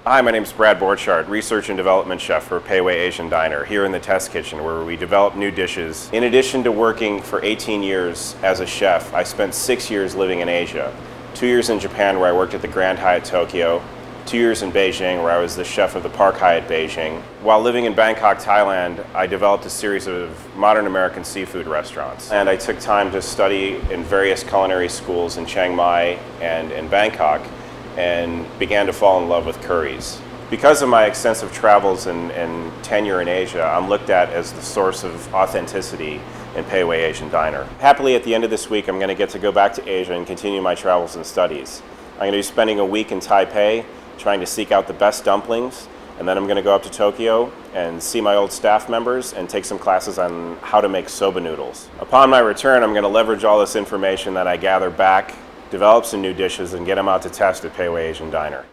Hi, my name is Brad Borchardt, Research and Development Chef for Pei Wei Asian Diner here in the test kitchen where we develop new dishes. In addition to working for 18 years as a chef, I spent 6 years living in Asia. 2 years in Japan where I worked at the Grand Hyatt Tokyo, 2 years in Beijing where I was the chef of the Park Hyatt Beijing. While living in Bangkok, Thailand, I developed a series of modern American seafood restaurants. And I took time to study in various culinary schools in Chiang Mai and in Bangkok and began to fall in love with curries. Because of my extensive travels and tenure in Asia, I'm looked at as the source of authenticity in Pei Wei Asian Diner. Happily, at the end of this week, I'm going to get to go back to Asia and continue my travels and studies. I'm going to be spending a week in Taipei trying to seek out the best dumplings, and then I'm going to go up to Tokyo and see my old staff members and take some classes on how to make soba noodles. Upon my return, I'm going to leverage all this information that I gather back, develop some new dishes, and get them out to test at Pei Wei Asian Diner.